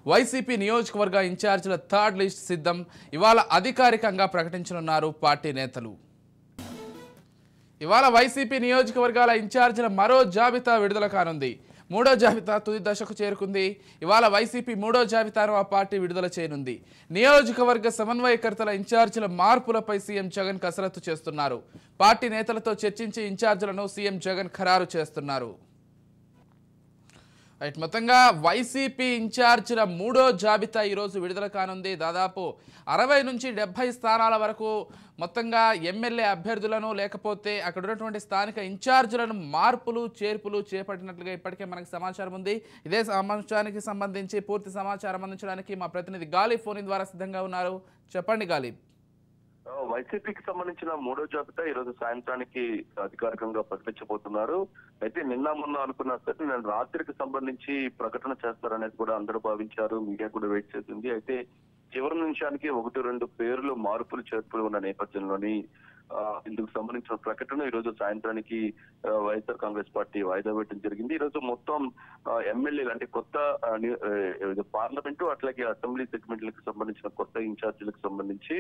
YCP నియోజకవర్గ ఇన్ఛార్జీల third list సిద్ధం. ఇవాళ అధికారికంగా ప్రకటించనున్నారు పార్టీ నేతలు. ఇవాళ వైసీపీ నియోజకవర్గాల ఇన్ఛార్జీల మరో జాబితా విడుదల కానుంది. మూడో జాబితా తుది దశకు చేరుకుంది. ఇవాళ వైసీపీ మూడో జాబితాను ఆ పార్టీ విడుదల చేయనుంది. నియోజకవర్గ సమన్వయకర్తల ఇన్ఛార్జీల మార్పులపై సీఎం జగన్ కసరత్తు చేస్తున్నారు. పార్టీ నేతలతో చర్చించి ఇన్ఛార్జీలను సీఎం జగన్ ఖరారు చేస్తున్నారు. మొత్తంగా వైసీపీ ఇన్ఛార్జీల మూడో జాబితా ఈరోజు విడుదల కానుంది. దాదాపు 60 నుంచి 70 స్థానాల వరకు మొత్తంగా ఎమ్మెల్యే అభ్యర్థులను లేకపోతే అక్కడ ఉన్నటువంటి స్థానిక ఇన్ఛార్జీలను మార్పులు చేర్పులు చేపట్టినట్లుగా ఇప్పటికే మనకు సమాచారం ఉంది. ఇదే అంశానికి సంబంధించి పూర్తి సమాచారం అందించడానికి మా ప్రతినిధి గాలిబ్ ఫోన్ ద్వారా సిద్ధంగా ఉన్నారు. చెప్పండి గాలిబ్. వైసీపీకి సంబంధించిన మూడో జాబితా ఈ రోజు సాయంత్రానికి అధికారికంగా ప్రకటించబోతున్నారు. అయితే నిన్న మొన్న అనుకున్నా సరే నేను రాత్రికి సంబంధించి ప్రకటన చేస్తారనేది కూడా అందరూ భావించారు. మీడియా కూడా వెయిట్ చేసింది. అయితే చివరి నిమిషానికి 1-2 పేర్లు మార్పులు చేర్పులు ఉన్న నేపథ్యంలోని ఇందుకు సంబంధించిన ప్రకటన ఈ రోజు సాయంత్రానికి వైఎస్ఆర్ కాంగ్రెస్ పార్టీ వాయిదా వేయడం జరిగింది. ఈ రోజు మొత్తం ఎమ్మెల్యేలు అంటే కొత్త పార్లమెంటు అట్లాగే అసెంబ్లీ సెగ్మెంట్లకు సంబంధించిన కొత్త ఇన్ఛార్జీలకు సంబంధించి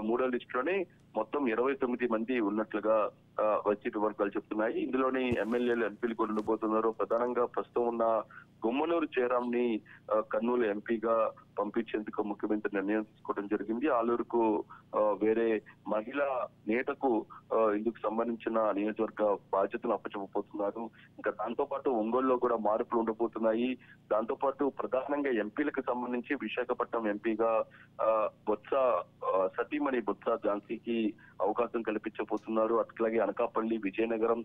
మూడో లిస్ట్ లోని మొత్తం 29 మంది ఉన్నట్లుగా వైసీపీ వర్గాలు చెప్తున్నాయి. ఇందులోని ఎమ్మెల్యేలు ఎంపీలు కూడా ఉండబోతున్నారు. ప్రధానంగా ప్రస్తుతం ఉన్న గుమ్మనూరు జయరాం ని కర్నూలు ఎంపీగా పంపించేందుకు ముఖ్యమంత్రి నిర్ణయం తీసుకోవడం జరిగింది. ఆలూరుకు వేరే మహిళా నేతకు ఇందుకు సంబంధించిన నియోజకవర్గ బాధ్యతలు అప్పచెప్పబోతున్నారు. ఇంకా దాంతో పాటు ఒంగోలులో కూడా మార్పులు ఉండబోతున్నాయి. దాంతో పాటు ప్రధానంగా ఎంపీలకు సంబంధించి విశాఖపట్నం ఎంపీగా బొత్స సతీమణి బొత్స ఝాన్సీకి అవకాశం కల్పించబోతున్నారు. అట్లాగే అనకాపల్లి, విజయనగరం,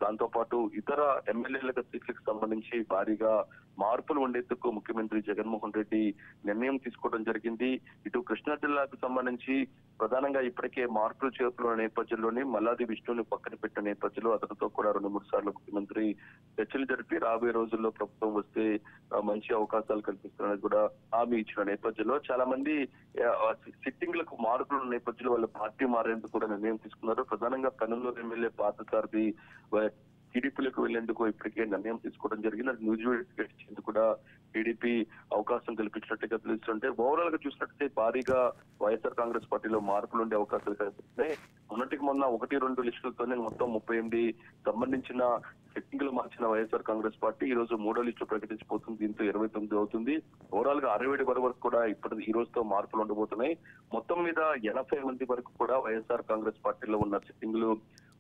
దాంతో పాటు ఇతర ఎమ్మెల్యేల సీట్లకు సంబంధించి భారీగా మార్పులు ఉండేందుకు ముఖ్యమంత్రి జగన్మోహన్ రెడ్డి నిర్ణయం తీసుకోవడం జరిగింది. ఇటు కృష్ణా జిల్లాకు సంబంధించి ప్రధానంగా ఇప్పటికే మార్పులు చేర్పుల నేపథ్యంలోనే మల్లాది విష్ణుని పక్కన పెట్టిన నేపథ్యంలో అతనితో కూడా 2-3 సార్లు ముఖ్యమంత్రి చర్చలు జరిపి రాబోయే రోజుల్లో ప్రభుత్వం వస్తే మంచి అవకాశాలు కల్పిస్తారని కూడా హామీ ఇచ్చిన నేపథ్యంలో చాలా మంది సిట్టింగ్లకు మార్పుల నేపథ్యంలో వాళ్ళ పార్టీ మారేందుకు కూడా నిర్ణయం తీసుకున్నారు. ప్రధానంగా కర్నూలు ఎమ్మెల్యే పార్థసారథి టీడీపీలకు వెళ్లేందుకు ఇప్పటికే నిర్ణయం తీసుకోవడం జరిగింది. అది న్యూజివేట్ కూడా టీడీపీ అవకాశం కల్పించినట్టుగా తెలుస్తుంటే ఓవరాల్ గా చూసినట్టయితే భారీగా వైఎస్ఆర్ కాంగ్రెస్ పార్టీలో మార్పులు ఉండే అవకాశాలు కనిపిస్తున్నాయి. మొన్నటికి మొన్న 1-2 లిస్టులతోనే మొత్తం 38 సంబంధించిన సెట్టింగ్లు మార్చిన వైఎస్ఆర్ కాంగ్రెస్ పార్టీ ఈ రోజు మూడో లిస్టు ప్రకటించబోతుంది. దీంతో 29 అవుతుంది. ఓవరాల్ గా 67 వరకు కూడా ఈ రోజుతో మార్పులు ఉండబోతున్నాయి. మొత్తం మీద 80 మంది వరకు కూడా వైఎస్ఆర్ కాంగ్రెస్ పార్టీలో ఉన్న సెట్టింగ్లు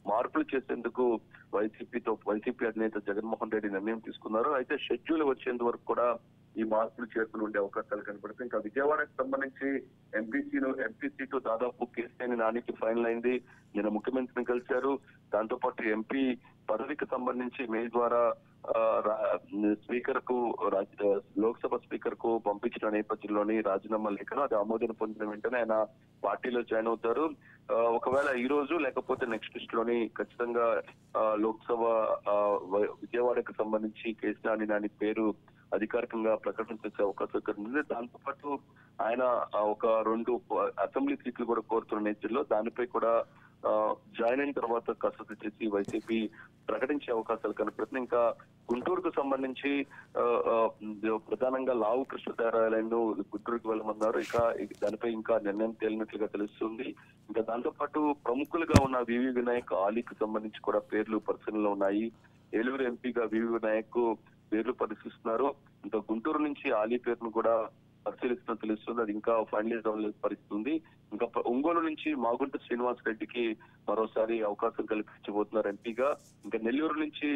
మార్పులు చేసేందుకు వైసీపీ అధినేత జగన్మోహన్ రెడ్డి నిర్ణయం తీసుకున్నారు. అయితే షెడ్యూల్ వచ్చేంత వరకు కూడా ఈ మార్పులు చేర్పులు ఉండే అవకాశాలు కనపడతాయి. ఇంకా విజయవాడకు సంబంధించి ఎంపీ సీటు దాదాపు కేసీఆర్ నానికి ఫైనల్ అయింది. నిన్న ముఖ్యమంత్రిని కలిశారు. దాంతో పాటు ఎంపీ పదవికి సంబంధించి మెయిల్ ద్వారా స్పీకర్ కు లోక్సభ స్పీకర్ కు పంపించిన నేపథ్యంలోని రాజీనామా లేఖను అది ఆమోదం పొందిన వెంటనే ఆయన పార్టీలో జాయిన్ అవుతారు. ఒకవేళ ఈ రోజు లేకపోతే నెక్స్ట్ లిస్ట్ లోని ఖచ్చితంగా లోక్సభ విజయవాడకు సంబంధించి కేసీఆర్ నాని పేరు అధికారికంగా ప్రకటన చేసే అవకాశం ఉంది. దాంతో పాటు ఆయన ఒక 2 అసెంబ్లీ సీట్లు కూడా కోరుతున్న నేపథ్యంలో దానిపై కూడా జాయిన్ అయిన తర్వాత కసరత్తు చేసి వైసీపీ ప్రకటించే అవకాశాలు కనపడుతున్నాయి. ఇంకా గుంటూరుకు సంబంధించి ప్రధానంగా లావు కృష్ణదేవరాయలను గుంటూరుకు వెళ్ళమన్నారు. ఇక దానిపై ఇంకా నిర్ణయం తేలినట్లుగా తెలుస్తుంది. ఇంకా దాంతో పాటు ప్రముఖులుగా ఉన్న వివి వినాయక్, ఆలీకి సంబంధించి కూడా పేర్లు పరిశీలనలో ఉన్నాయి. ఏలూరు ఎంపీగా వివి వినాయక్ పేర్లు పరిశీలిస్తున్నారు. ఇంకా గుంటూరు నుంచి ఆలీ పేరును కూడా పరిశీలిస్తున్నట్టు తెలుస్తుంది. అది ఇంకా ఫైనలైజ్ అవ్వలేదు పరిస్థితుంది. ఇంకా ఒంగోలు నుంచి మాగుంట శ్రీనివాస్ రెడ్డికి మరోసారి అవకాశం కల్పించబోతున్నారు ఎంపీగా. ఇంకా నెల్లూరు నుంచి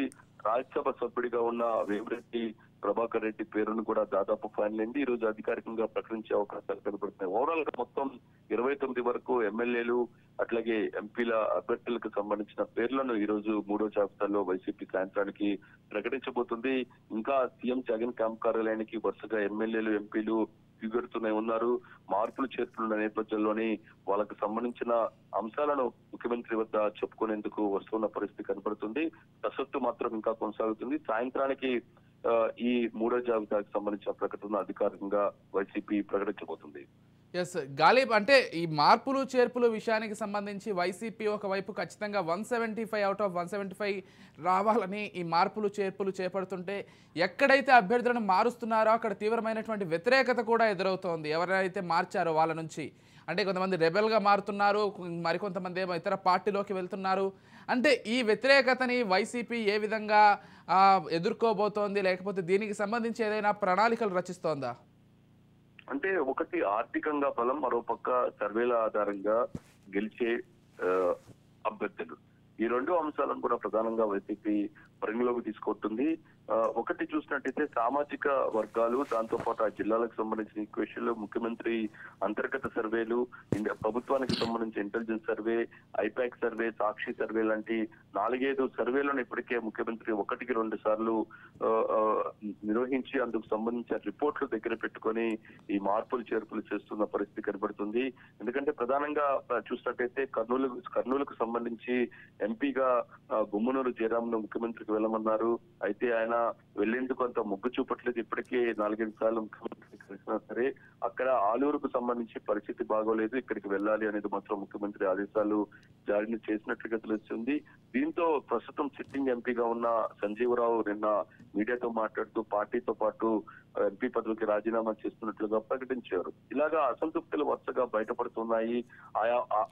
రాజ్యసభ సభ్యుడిగా ఉన్న వేమిరెడ్డి ప్రభాకర్ రెడ్డి పేరును కూడా దాదాపు ఫైనల్ అయింది. ఈ రోజు అధికారికంగా ప్రకటించే అవకాశాలు కనబడుతున్నాయి. ఓవరాల్ గా మొత్తం 29 వరకు ఎమ్మెల్యేలు అట్లాగే ఎంపీల అభ్యర్థులకు సంబంధించిన పేర్లను ఈ రోజు మూడో జాబితాలో వైసీపీ సాయంత్రానికి ప్రకటించబోతుంది. ఇంకా సీఎం జగన్ క్యాంప్ కార్యాలయానికి వరుసగా ఎమ్మెల్యేలు, ఎంపీలు ఎగురుతూనే ఉన్నారు. మార్పులు చేర్పులున్న నేపథ్యంలోని వాళ్ళకు సంబంధించిన అంశాలను ముఖ్యమంత్రి వద్ద చెప్పుకునేందుకు వస్తున్న పరిస్థితి కనపడుతుంది. కసరత్తు మాత్రం ఇంకా కొనసాగుతుంది. సాయంత్రానికి ఈ మూడో జాబితాకు సంబంధించిన ప్రకటన అధికారికంగా వైసీపీ ప్రకటించబోతుంది. ఎస్ గాలిబ్, అంటే ఈ మార్పులు చేర్పులు విషయానికి సంబంధించి వైసీపీ ఒకవైపు ఖచ్చితంగా 175 అవుట్ ఆఫ్ 175 రావాలని ఈ మార్పులు చేర్పులు చేపడుతుంటే, ఎక్కడైతే అభ్యర్థులను మారుస్తున్నారో అక్కడ తీవ్రమైనటువంటి వ్యతిరేకత కూడా ఎదురవుతోంది. ఎవరైతే మార్చారో వాళ్ళ నుంచి, అంటే కొంతమంది రెబెల్గా మారుతున్నారు, మరికొంతమంది ఏమో ఇతర పార్టీలోకి వెళ్తున్నారు. అంటే ఈ వ్యతిరేకతని వైసీపీ ఏ విధంగా ఎదుర్కోబోతోంది, లేకపోతే దీనికి సంబంధించి ఏదైనా ప్రణాళికలు రచిస్తోందా? అంటే ఒకటి ఆర్థికంగా బలం, మరోపక్క సర్వేల ఆధారంగా గెలిచే ఆ, అభ్యర్థులు. ఈ రెండు అంశాలను కూడా ప్రధానంగా వైసీపీ పరిగణలోకి తీసుకుంటుంది. ఒకటి చూసినట్టయితే సామాజిక వర్గాలు, దాంతో పాటు ఆ జిల్లాలకు సంబంధించిన ఈక్వేషన్లు, ముఖ్యమంత్రి అంతర్గత సర్వేలు, ప్రభుత్వానికి సంబంధించిన ఇంటెలిజెన్స్ సర్వే, ఐపాక్ సర్వే, సాక్షి సర్వే లాంటి 4-5 సర్వేలను ఇప్పటికే ముఖ్యమంత్రి 1-2 సార్లు నిర్వహించి అందుకు సంబంధించిన రిపోర్ట్లు దగ్గర పెట్టుకొని ఈ మార్పులు చేర్పులు చేస్తున్న పరిస్థితి కనబడుతుంది. ఎందుకంటే ప్రధానంగా చూసినట్టయితే కర్నూలుకు సంబంధించి ఎంపీగా గుమ్మనూరు జయరాంను ముఖ్యమంత్రికి వెళ్ళమన్నారు. అయితే ఆయన వెళ్లేందుకు అంత మొగ్గు చూపట్లేదు. ఇప్పటికే 4-5 సార్లు ముఖ్యమంత్రి కలిసినా సరే అక్కడ ఆలూరుకు సంబంధించి పరిస్థితి బాగోలేదు, ఇక్కడికి వెళ్ళాలి అనేది మాత్రం ముఖ్యమంత్రి ఆదేశాలు జారీ చేసినట్లుగా తెలుస్తుంది. దీంతో ప్రస్తుతం సిట్టింగ్ ఎంపీగా ఉన్న సంజీవరావు నిన్న మీడియాతో మాట్లాడుతూ పార్టీతో పాటు ఎంపీ పదవికి రాజీనామా చేస్తున్నట్లుగా ప్రకటించారు. ఇలాగా అసంతృప్తులు వరుసగా బయటపడుతున్నాయి.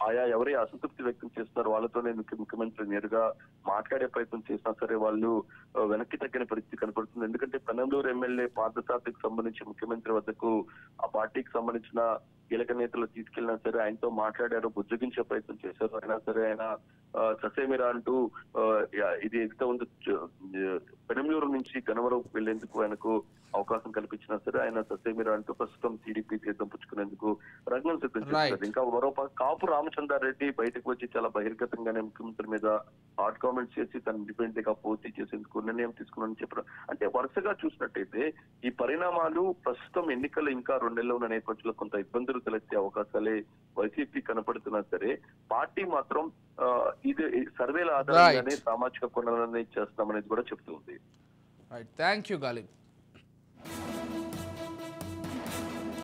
ఆయా ఎవరి అసంతృప్తి వ్యక్తం చేస్తున్నారో వాళ్ళతోనే ముఖ్యమంత్రి నేరుగా మాట్లాడే ప్రయత్నం చేసినా సరే వాళ్ళు వెనక్కి తగ్గిన పరిస్థితి కనపడుతుంది. ఎందుకంటే పెనంలూరు ఎమ్మెల్యే పార్థసారథికి సంబంధించి ముఖ్యమంత్రి వద్దకు ఆ పార్టీకి సంబంధించిన కీలక నేతలు తీసుకెళ్లినా సరే ఆయనతో మాట్లాడారు, బుజ్జగించే ప్రయత్నం చేశారు. అయినా సరే ఆయన ససేమిరా అంటూ ఇది ఎంత ఉందో పెనంలూరు నుంచి గనవరం వెళ్లేందుకు ఆయనకు అవకాశం కల్పించినా సరే ఆయన ససేమిరా అంటూ ప్రస్తుతం టీడీపీ తీర్థం పుచ్చుకునేందుకు రంగం సిద్ధం చేశారు. ఇంకా మరోపక్క కాపు రామచంద్రారెడ్డి బయటకు వచ్చి చాలా బహిర్గతంగానే ముఖ్యమంత్రి మీద హాట్ కామెంట్స్ చేసి తన ఇండిపెండెంట్ గా పూర్తి చేసేందుకు నిర్ణయం తీసుకున్నానని చెప్పారు. అంటే వరుసగా చూసినట్టయితే ఈ పరిణామాలు ప్రస్తుతం ఎన్నికలు ఇంకా 2 నెలలు ఉన్న నేపథ్యంలో కొంత ఇబ్బందులు తలెత్తే అవకాశాలే వైసీపీ కనపడుతున్నా సరే పార్టీ మాత్రం ఇది సర్వేల ఆధారంగానే సామాజిక కొనలనే చేస్తామనేది కూడా చెప్తూ ఉంది. Thank you Ghalib.